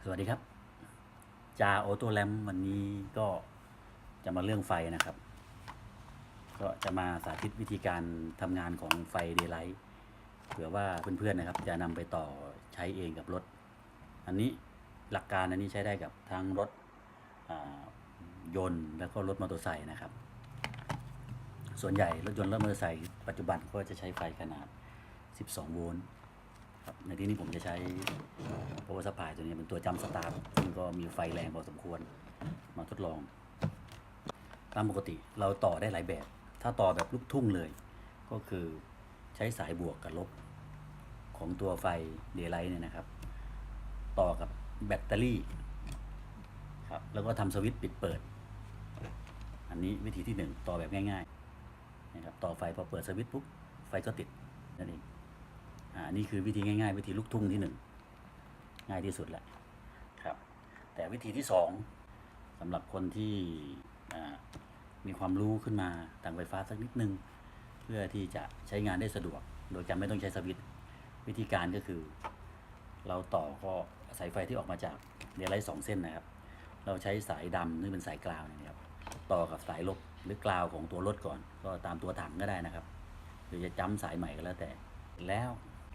สวัสดีครับจาออโต้แลมวันนี้ก็จะมาเรื่องไฟนะครับก็จะมาสาธิตวิธีการทำงานของไฟเดย์ไลท์เผื่อว่าเพื่อนๆนะครับจะนำไปต่อใช้เองกับรถอันนี้หลักการอันนี้ใช้ได้กับทั้งรถยนต์แล้วก็รถมอเตอร์ไซค์นะครับส่วนใหญ่รถยนต์และมอเตอร์ไซค์ปัจจุบันก็จะใช้ไฟขนาด12โวลต์ในที่นี้ผมจะใช้ power supply ตัวนี้เป็นตัวจำสตาร์ทซึ่งก็มีไฟแรงพอสมควรมาทดลองตามปกติเราต่อได้หลายแบบถ้าต่อแบบลูกทุ่งเลยก็คือใช้สายบวกกับลบของตัวไฟเดย์ไลท์เนี่ยนะครับต่อกับแบตเตอรี่ครับแล้วก็ทำสวิตช์ปิดเปิดอันนี้วิธีที่1ต่อแบบง่ายๆนะครับต่อไฟพอเปิดสวิตช์ปุ๊บไฟก็ติดนั่นเองนี่คือวิธีง่ายๆวิธีลูกทุ่งที่1ง่ายที่สุดแหละครับแต่วิธีที่2สำหรับคนที่มีความรู้ขึ้นมาทางไฟฟ้าสักนิดนึงเพื่อที่จะใช้งานได้สะดวกโดยการไม่ต้องใช้สวิตช์วิธีการก็คือเราต่อก็สายไฟที่ออกมาจากเดย์ไลท์2เส้นนะครับเราใช้สายดำนี่เป็นสายกราวนะครับต่อกับสายลบหรือกราวของตัวรถก่อนก็ตามตัวถังก็ได้นะครับหรือจะจ้ำสายใหม่ก็แล้วแต่แล้ว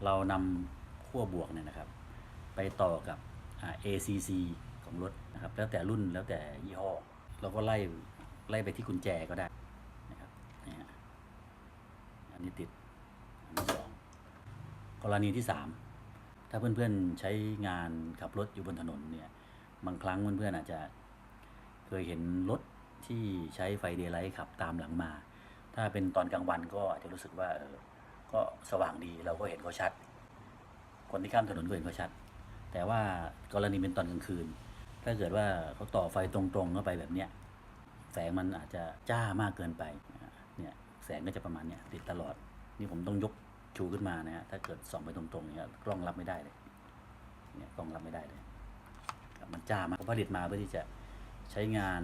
เรานำขั้วบวกเนี่ยนะครับไปต่อกับACC ของรถนะครับแล้วแต่รุ่นแล้วแต่ยี่ห้อเราก็ไล่ไปที่กุญแจก็ได้นะครับอันนี้ติดอันที่2กรณีที่3ถ้าเพื่อนๆใช้งานขับรถอยู่บนถนนเนี่ยบางครั้งเพื่อนๆอาจจะเคยเห็นรถที่ใช้ไฟเดย์ไลท์ขับตามหลังมาถ้าเป็นตอนกลางวันก็อาจจะรู้สึกว่าก็สว่างดีเราก็เห็นเขาชัดคนที่ข้ามถนนก็เห็นเขาชัดแต่ว่ากรณีเป็นตอนกลางคืนถ้าเกิดว่าเขาต่อไฟตรงๆเข้าไปแบบเนี้ยแสงมันอาจจะจ้ามากเกินไปเนี่ยแสงก็จะประมาณเนี้ยติดตลอดนี่ผมต้องยกชูขึ้นมานะฮะถ้าเกิดส่องไปตรงๆเนี่ยกล้องรับไม่ได้เลยเนี่ยกล้องรับไม่ได้เลยมันจ้ามากเขาผลิตมาเพื่อที่จะใช้งาน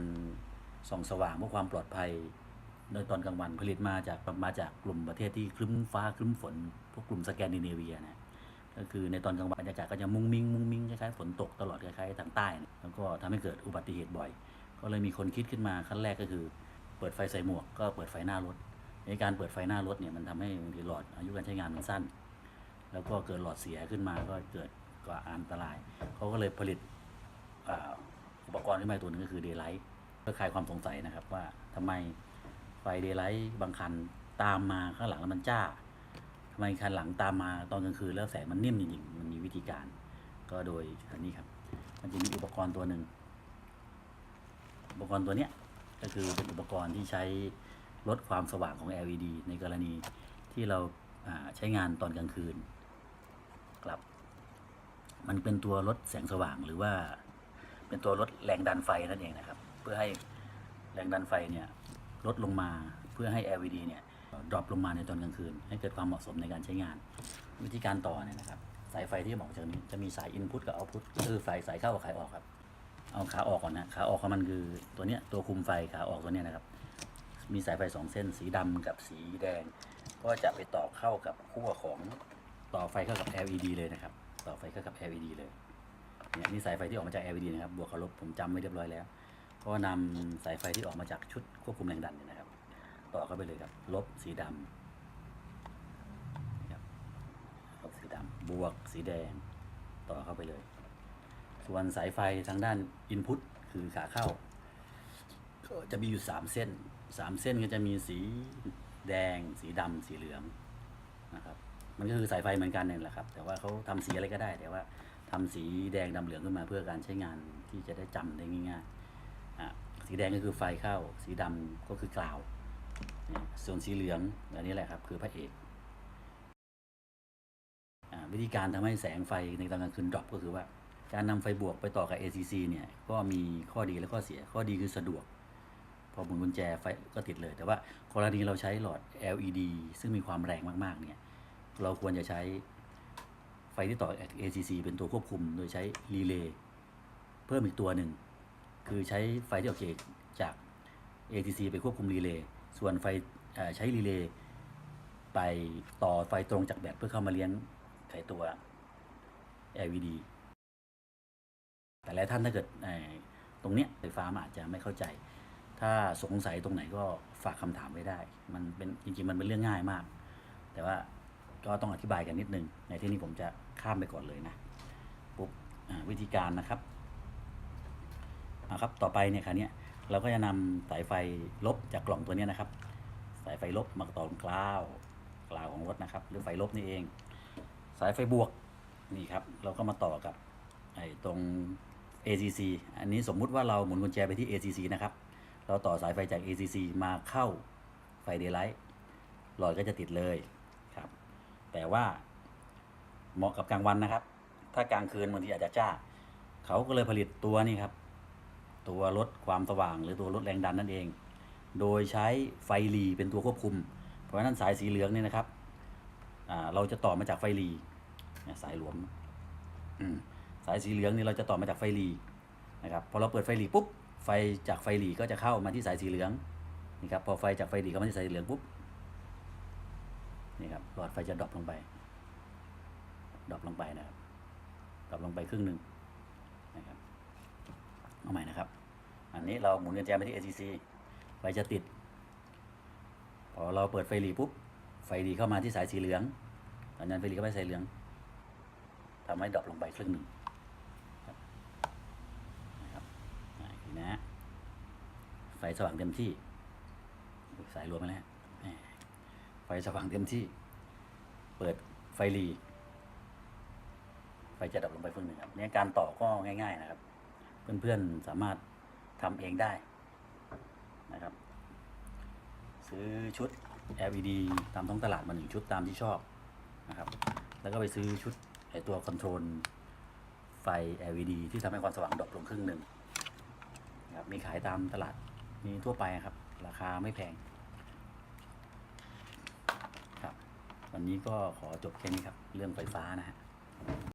ส่องสว่างเพื่อความปลอดภัยโดยตอนกลางวันผลิตมาจากกลุ่มประเทศที่ครึ้มฟ้าครึ้มฝนพวกกลุ่มสแกนดิเนเวียนะก็คือในตอนกลางวันบรรยากาศก็จะมุ้งมิ้งคล้ายๆฝนตกตลอดคล้ายๆทางใต้แล้วก็ทำให้เกิดอุบัติเหตุบ่อยก็เลยมีคนคิดขึ้นมาขั้นแรกก็คือเปิดไฟใส่หมวกก็เปิดไฟหน้ารถในการเปิดไฟหน้ารถเนี่ยมันทำให้หลอดอายุการใช้งานมันสั้นแล้วก็เกิดหลอดเสียขึ้นมาก็เกิดอันตรายเขาก็เลยผลิตอุปกรณ์ขึ้นมาตัวนึงก็คือเดย์ไลท์เพื่อคลายความสงสัยนะครับว่าทำไมไฟเดย์ไลท์บางคันตามมาข้างหลังแล้วมันจ้าทำไมคันหลังตามมาตอนกลางคืนแล้วแสงมันนิ่มจริงๆมันมีวิธีการก็โดยอันนี้ครับมันจะมีอุปกรณ์ตัวหนึ่งอุปกรณ์ตัวนี้ก็คือเป็นอุปกรณ์ที่ใช้ลดความสว่างของ LED ในกรณีที่เราใช้งานตอนกลางคืนครับมันเป็นตัวลดแสงสว่างหรือว่าเป็นตัวลดแรงดันไฟนั่นเองนะครับเพื่อให้แรงดันไฟเนี่ยลดลงมาเพื่อให้ LED เนี่ยดรอปลงมาในตอนกลางคืนให้เกิดความเหมาะสมในการใช้งานวิธีการต่อเนี่ยนะครับสายไฟที่บอกจากนี้จะมีสาย Input กับ Output คือไฟสายเข้ากับสายออกครับเอาขาออกก่อนนะขาออกของมันคือตัวเนี้ยตัวคุมไฟขาออกตัวเนี้ยนะครับมีสายไฟ2เส้นสีดำกับสีแดงก็จะไปต่อเข้ากับขั้วของต่อไฟเข้ากับ LED เลยนะครับต่อไฟเข้ากับ LED เลยเนี่ยนี่สายไฟที่ออกมาจาก LED นะครับบวกกับลบผมจำไว้เรียบร้อยแล้วก็นำสายไฟที่ออกมาจากชุดควบคุมแรงดันเนี่ยนะครับต่อเข้าไปเลยครับลบสีดำนะครับลบสีดำบวกสีแดงต่อเข้าไปเลยส่วนสายไฟทางด้าน Input คือขาเข้าก็จะมีอยู่3เส้นก็จะมีสีแดงสีดำสีเหลืองนะครับมันก็คือสายไฟเหมือนกันนี่แหละครับแต่ว่าเขาทำสีอะไรก็ได้แต่ว่าทำสีแดงดำเหลืองขึ้นมาเพื่อการใช้งานที่จะได้จำได้ง่ายๆสีแดงก็คือไฟเข้าสีดำก็คือกล่าวส่วนสีเหลืองอันนี้แหละครับคือพระเอกวิธีการทำให้แสงไฟในตอนกลางคืนดรอปก็คือว่าการนำไฟบวกไปต่อกับ ACC เนี่ยก็มีข้อดีและข้อเสียข้อดีคือสะดวกพอหมุนกุญแจไฟก็ติดเลยแต่ว่ากรณีเราใช้หลอด LED ซึ่งมีความแรงมากๆเนี่ยเราควรจะใช้ไฟที่ต่อ ACC เป็นตัวควบคุมโดยใช้รีเลย์เพิ่มอีกตัวหนึ่งคือใช้ไฟที่ออกจาก ACC ไปควบคุมรีเลย์ส่วนไฟใช้รีเลย์ไปต่อไฟตรงจากแบตเพื่อเข้ามาเลี้ยงไขตัว LED ลายๆท่านถ้าเกิดตรงเนี้ยไฟฟ้ามันอาจจะไม่เข้าใจ ถ้าสงสัยตรงไหนก็ฝากคำถามไว้ได้ มันเป็นจริงๆมันเป็นเรื่องง่ายมาก แต่ว่าก็ต้องอธิบายกันนิดนึงในที่นี้ผมจะข้ามไปก่อนเลยนะปุ๊บวิธีการนะครับครับต่อไปเนี่ยคราวนี้เราก็จะนำสายไฟลบจากกล่องตัวนี้นะครับสายไฟลบมาต่อตรงกล้าวของรถนะครับหรือไฟลบนี่เองสายไฟบวกนี่ครับเราก็มาต่อกับตรง ACC อันนี้สมมุติว่าเราหมุนกุญแจไปที่ ACC นะครับเราต่อสายไฟจาก ACC มาเข้าไฟ Daylight หลอดก็จะติดเลยครับแต่ว่าเหมาะกับกลางวันนะครับถ้ากลางคืนบางทีอาจจะจ้าเขาก็เลยผลิตตัวนี่ครับตัวลดความสว่างหรือตัวลดแรงดันนั่นเองโดยใช้ไฟลีเป็นตัวควบคุมเพราะฉะนั้นสายสีเหลืองนี่นะครับเราจะต่อมาจากไฟลีสายหลวมสายสีเหลืองนี่เราจะต่อมาจากไฟลีนะครับพอเราเปิดไฟลีปุ๊บไฟจากไฟลีก็จะเข้ามาที่สายสีเหลืองนี่ครับพอไฟจากไฟลีเข้ามาที่สายสีเหลืองปุ๊บนี่ครับหลอดไฟจะดรอปลงไปนะครับดรอปลงไปครึ่งหนึ่งนะครับเอาใหม่นะครับอันนี้เราหมุนกุญแจไปที่ ACC ไฟจะติดพอเราเปิดไฟหลีปุ๊บไฟหลีเข้ามาที่สายสีเหลืองตอนนั้นไฟหลีเข้าไปสายเหลืองทำให้ดรอปลงไปครึ่งหนึ่งนะครับนะไฟสว่างเต็มที่สายรวมไปแล้วไฟสว่างเต็มที่เปิดไฟหลีไฟจะดับลงไปครึ่งหนึ่งครับเนี่ยการต่อก็ง่ายๆนะครับเพื่อนๆสามารถทำเองได้นะครับซื้อชุด LED ตามท้องตลาดมา1ชุดตามที่ชอบนะครับแล้วก็ไปซื้อชุดตัวคอนโทรลไฟ LED ที่ทำให้ความสว่างดรอปลงครึ่งหนึ่งนะครับมีขายตามตลาดมีทั่วไปครับราคาไม่แพงครับวันนี้ก็ขอจบแค่นี้ครับเรื่องไฟฟ้านะฮะ